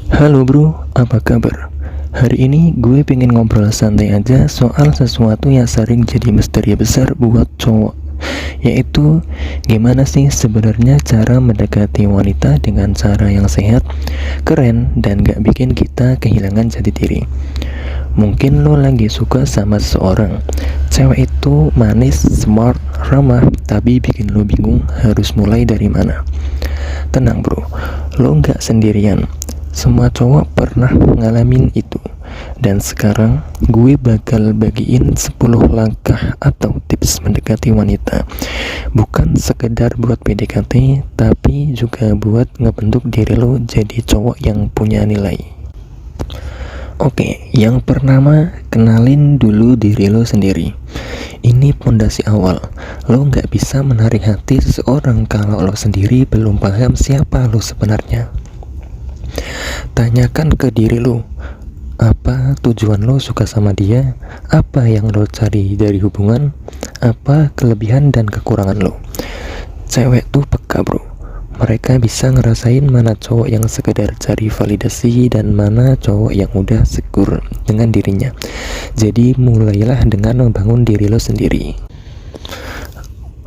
Halo bro, apa kabar? Hari ini gue pengen ngobrol santai aja soal sesuatu yang sering jadi misteri besar buat cowok, yaitu gimana sih sebenarnya cara mendekati wanita dengan cara yang sehat, keren, dan gak bikin kita kehilangan jati diri. Mungkin lo lagi suka sama seseorang, cewek itu manis, smart, ramah, tapi bikin lo bingung harus mulai dari mana. Tenang bro, lo gak sendirian. Semua cowok pernah ngalamin itu. Dan sekarang gue bakal bagiin 10 langkah atau tips mendekati wanita. Bukan sekedar buat PDKT, tapi juga buat ngebentuk diri lo jadi cowok yang punya nilai. Oke, yang pertama, kenalin dulu diri lo sendiri. Ini pondasi awal. Lo gak bisa menarik hati seseorang kalau lo sendiri belum paham siapa lo sebenarnya. Tanyakan ke diri lo, apa tujuan lo suka sama dia? Apa yang lo cari dari hubungan? Apa kelebihan dan kekurangan lo? Cewek tuh peka bro. Mereka bisa ngerasain mana cowok yang sekedar cari validasi dan mana cowok yang udah secure dengan dirinya. Jadi mulailah dengan membangun diri lo sendiri.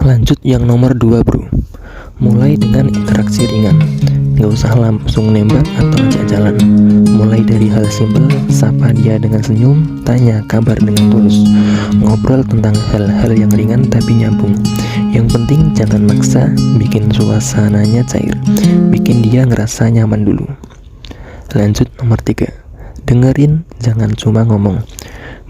Lanjut yang nomor 2 bro. Mulai dengan interaksi ringan. Gak usah langsung nembak atau ajak jalan. Mulai dari hal simpel, sapa dia dengan senyum, tanya kabar dengan tulus. Ngobrol tentang hal-hal yang ringan tapi nyambung. Yang penting jangan maksa, bikin suasananya cair, bikin dia ngerasa nyaman dulu. Lanjut nomor 3. Dengerin, jangan cuma ngomong.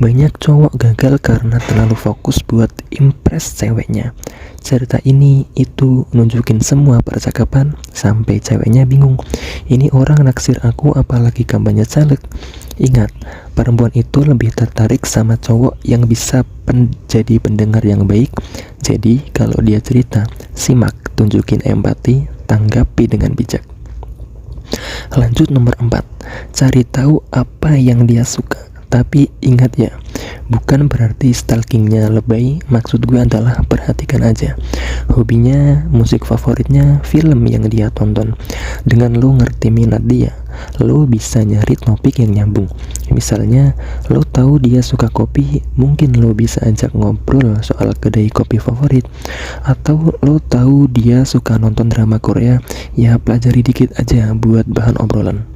Banyak cowok gagal karena terlalu fokus buat impress ceweknya. Cerita ini itu nunjukin semua percakapan sampai ceweknya bingung. Ini orang naksir aku apalagi kampanye caleg. Ingat, perempuan itu lebih tertarik sama cowok yang bisa jadi pendengar yang baik. Jadi kalau dia cerita, simak, tunjukin empati, tanggapi dengan bijak. Lanjut nomor 4. Cari tahu apa yang dia suka. Tapi ingat ya, bukan berarti stalkingnya lebay. Maksud gue adalah perhatikan aja hobinya, musik favoritnya, film yang dia tonton. Dengan lo ngerti minat dia, lo bisa nyari topik yang nyambung. Misalnya lo tahu dia suka kopi, mungkin lo bisa ajak ngobrol soal kedai kopi favorit. Atau lo tahu dia suka nonton drama Korea, ya pelajari dikit aja buat bahan obrolan.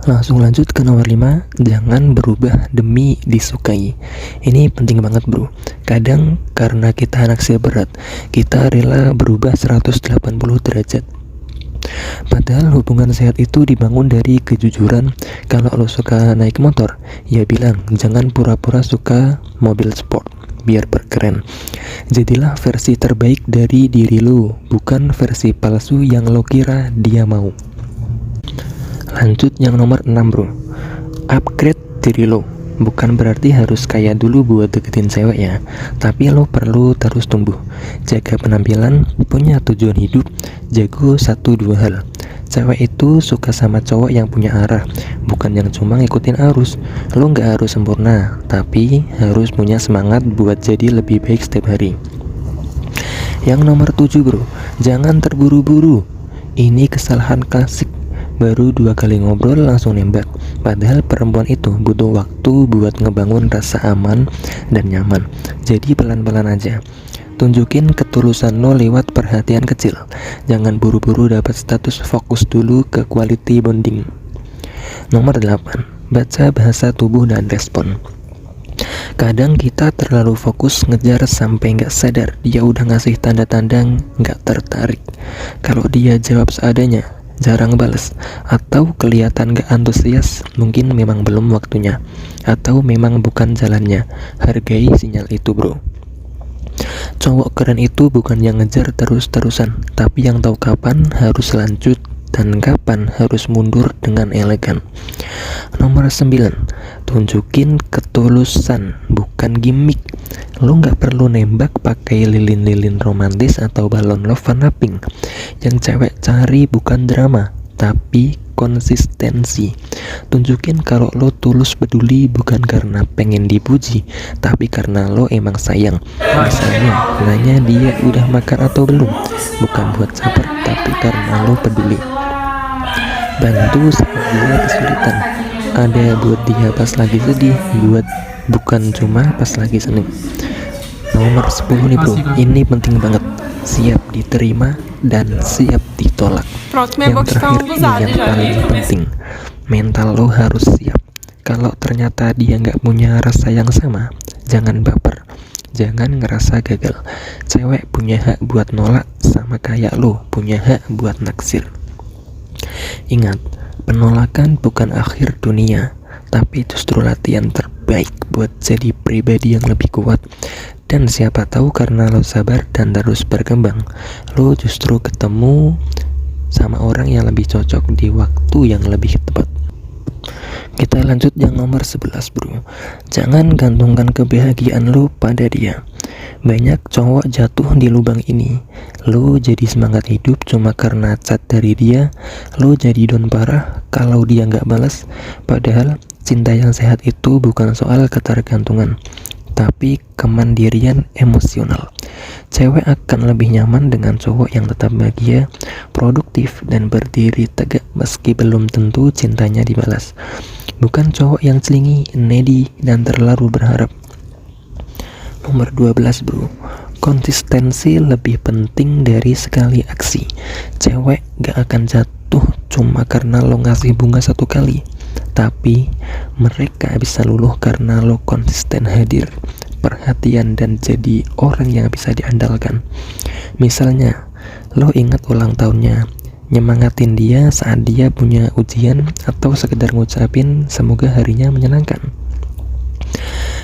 Langsung lanjut ke nomor 5. Jangan berubah demi disukai. Ini penting banget bro. Kadang karena kita naksir berat, kita rela berubah 180 derajat. Padahal hubungan sehat itu dibangun dari kejujuran. Kalau lo suka naik motor, ya bilang, jangan pura-pura suka mobil sport biar berkeren. Jadilah versi terbaik dari diri lo, bukan versi palsu yang lo kira dia mau. Lanjut yang nomor 6 bro. Upgrade diri lo. Bukan berarti harus kaya dulu buat deketin cewek ya, tapi lo perlu terus tumbuh. Jaga penampilan, punya tujuan hidup, jago 1-2 hal. Cewek itu suka sama cowok yang punya arah, bukan yang cuma ngikutin arus. Lo gak harus sempurna, tapi harus punya semangat buat jadi lebih baik setiap hari. Yang nomor 7 bro. Jangan terburu-buru. Ini kesalahan klasik. Baru 2 kali ngobrol langsung nembak. Padahal perempuan itu butuh waktu buat ngebangun rasa aman dan nyaman. Jadi pelan-pelan aja. Tunjukin ketulusan lo lewat perhatian kecil. Jangan buru-buru dapat status, fokus dulu ke quality bonding. Nomor 8. Baca bahasa tubuh dan respon. Kadang kita terlalu fokus ngejar sampai gak sadar dia udah ngasih tanda-tanda gak tertarik. Kalau dia jawab seadanya, jarang balas, atau kelihatan gak antusias, mungkin memang belum waktunya, atau memang bukan jalannya. Hargai sinyal itu bro. Cowok keren itu bukan yang ngejar terus-terusan, tapi yang tahu kapan harus lanjut dan kapan harus mundur dengan elegan. Nomor 9. Tunjukin ketulusan, bukan gimmick. Lo gak perlu nembak pakai lilin-lilin romantis atau balon love wrapping. Yang cewek cari bukan drama, tapi konsistensi. Tunjukin kalau lo tulus peduli, bukan karena pengen dipuji, tapi karena lo emang sayang. Misalnya nanya dia udah makan atau belum, bukan buat caper, tapi karena lo peduli. bantu saat dia kesulitan, ada buat dia pas lagi sedih, bukan cuma pas lagi seneng. Nomor 10 nih bro, ini penting banget, siap diterima dan siap ditolak. Yang terakhir ini yang paling penting, mental lo harus siap. Kalau ternyata dia nggak punya rasa yang sama, jangan baper, jangan ngerasa gagal. Cewek punya hak buat nolak sama kayak lo punya hak buat naksir. Ingat, penolakan bukan akhir dunia, tapi justru latihan terbaik buat jadi pribadi yang lebih kuat. Dan siapa tahu karena lo sabar dan terus berkembang, lo justru ketemu sama orang yang lebih cocok di waktu yang lebih tepat. Kita lanjut yang nomor 11 bro. Jangan gantungkan kebahagiaan lo pada dia. Banyak cowok jatuh di lubang ini. Lo jadi semangat hidup cuma karena chat dari dia. Lo jadi down parah kalau dia gak balas. Padahal cinta yang sehat itu bukan soal ketergantungan, tapi kemandirian emosional. Cewek akan lebih nyaman dengan cowok yang tetap bahagia, produktif, dan berdiri tegak meski belum tentu cintanya dibalas. Bukan cowok yang celingi, needy, dan terlalu berharap. Nomor 12 bro, konsistensi lebih penting dari sekali aksi. Cewek gak akan jatuh cuma karena lo ngasih bunga satu kali, tapi mereka bisa luluh karena lo konsisten hadir, perhatian, dan jadi orang yang bisa diandalkan. Misalnya, lo ingat ulang tahunnya, nyemangatin dia saat dia punya ujian, atau sekedar ngucapin semoga harinya menyenangkan.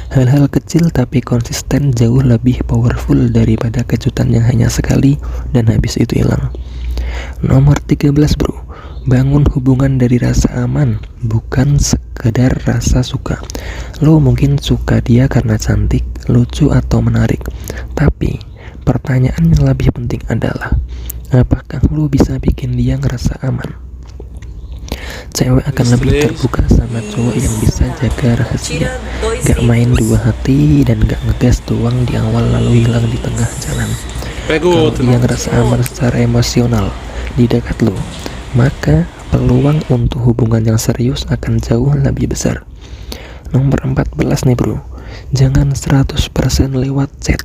Hal-hal kecil tapi konsisten jauh lebih powerful daripada kejutan yang hanya sekali dan habis itu hilang. Nomor 13 bro, bangun hubungan dari rasa aman, bukan sekedar rasa suka. Lo mungkin suka dia karena cantik, lucu, atau menarik, tapi pertanyaan yang lebih penting adalah, apakah lo bisa bikin dia ngerasa aman? Cewek akan lebih terbuka sama cowok yang bisa jaga rahasia, gak main dua hati dan gak ngegas doang di awal lalu hilang di tengah jalan. Kalau dia ngerasa aman secara emosional di dekat lo, maka peluang untuk hubungan yang serius akan jauh lebih besar. Nomor 14 nih bro, jangan 100% lewat chat.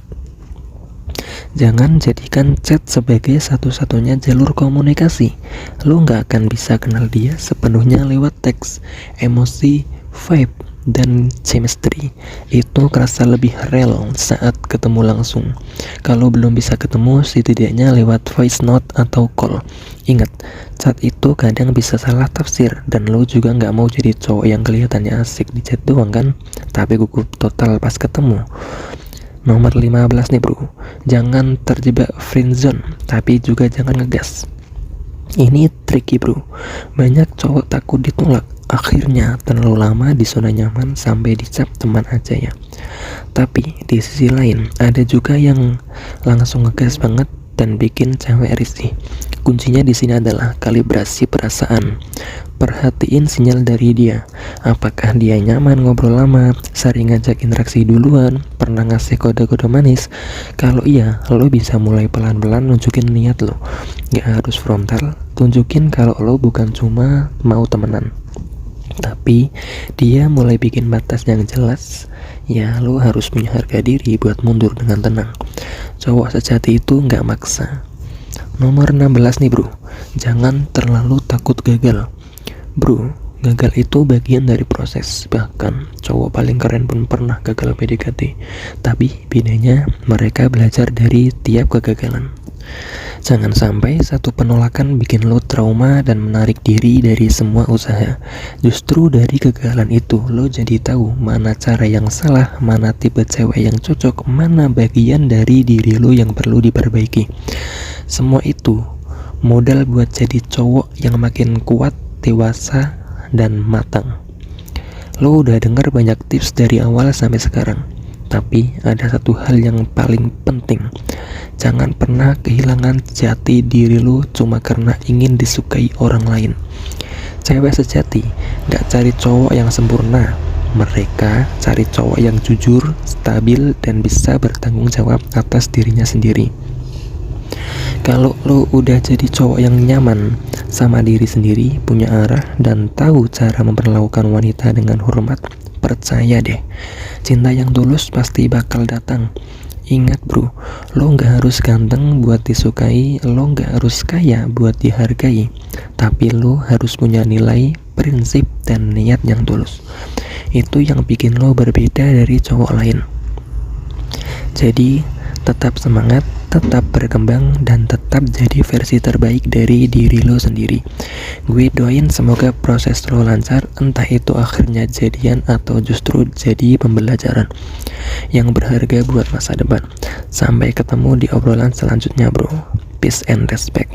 Jangan jadikan chat sebagai satu-satunya jalur komunikasi. Lo gak akan bisa kenal dia sepenuhnya lewat teks. Emosi, vibe, dan chemistry itu kerasa lebih real saat ketemu langsung. Kalau belum bisa ketemu, setidaknya lewat voice note atau call. Ingat, chat itu kadang bisa salah tafsir, dan lo juga gak mau jadi cowok yang kelihatannya asik di chat doang kan, tapi gugup total pas ketemu. Nomor 15 nih bro, jangan terjebak friendzone, tapi juga jangan ngegas. Ini tricky bro, banyak cowok takut ditolak, akhirnya terlalu lama di zona nyaman sampai dicap teman aja ya. Tapi di sisi lain, ada juga yang langsung ngegas banget dan bikin cewek risih. Kuncinya di sini adalah kalibrasi perasaan. Perhatiin sinyal dari dia. Apakah dia nyaman ngobrol lama, sering ngajak interaksi duluan, pernah ngasih kode-kode manis? Kalau iya, lo bisa mulai pelan-pelan nunjukin niat lo. Gak harus frontal, tunjukin kalau lo bukan cuma mau temenan, tapi dia mulai bikin batas yang jelas. Ya, lo harus punya harga diri buat mundur dengan tenang. Cowok sejati itu gak maksa. Nomor 16 nih bro, jangan terlalu takut gagal. Bro, gagal itu bagian dari proses. Bahkan cowok paling keren pun pernah gagal PDKT. Tapi bedanya mereka belajar dari tiap kegagalan. Jangan sampai satu penolakan bikin lo trauma dan menarik diri dari semua usaha. Justru dari kegagalan itu lo jadi tahu mana cara yang salah, mana tipe cewek yang cocok, mana bagian dari diri lo yang perlu diperbaiki. Semua itu modal buat jadi cowok yang makin kuat, dewasa, dan matang. Lo udah denger banyak tips dari awal sampai sekarang, tapi ada satu hal yang paling penting. Jangan pernah kehilangan jati diri lo cuma karena ingin disukai orang lain. Cewek sejati gak cari cowok yang sempurna. Mereka cari cowok yang jujur, stabil, dan bisa bertanggung jawab atas dirinya sendiri. Kalau lo udah jadi cowok yang nyaman sama diri sendiri, punya arah, dan tahu cara memperlakukan wanita dengan hormat, percaya deh, cinta yang tulus pasti bakal datang. Ingat bro, lo gak harus ganteng buat disukai, lo gak harus kaya buat dihargai, tapi lo harus punya nilai, prinsip, dan niat yang tulus. Itu yang bikin lo berbeda dari cowok lain. Jadi tetap semangat, tetap berkembang, dan tetap jadi versi terbaik dari diri lo sendiri. Gue doain semoga proses lo lancar, entah itu akhirnya jadian atau justru jadi pembelajaran yang berharga buat masa depan. Sampai ketemu di obrolan selanjutnya bro. Peace and respect.